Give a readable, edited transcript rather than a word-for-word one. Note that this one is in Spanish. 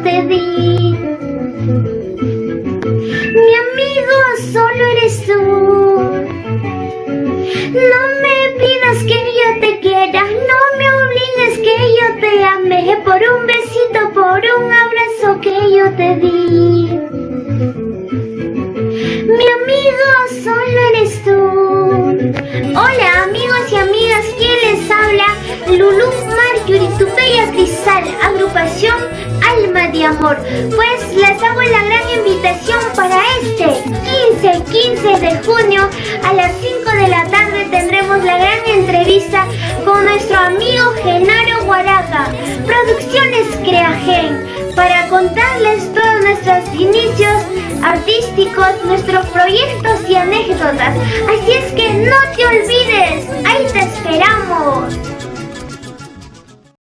te di. Mi amigo solo eres tú. No me pidas que yo te quiera, no me obligues que yo te ame, por un besito, por un abrazo que yo te di. Mi amigo solo eres tú. Hola amigos y amigas, ¿quién les habla? Lulú Marjorie, tu bella cristal, agrupación Alma de Amor. Pues les hago la gran invitación para este 15 de junio a las 5 de la tarde tendremos la gran entrevista con nuestro amigo Genaro Guaraca, Producciones Creagen, para contarles todos nuestros inicios artísticos, nuestros proyectos y anécdotas. Así es que no te olvides, ahí te esperamos.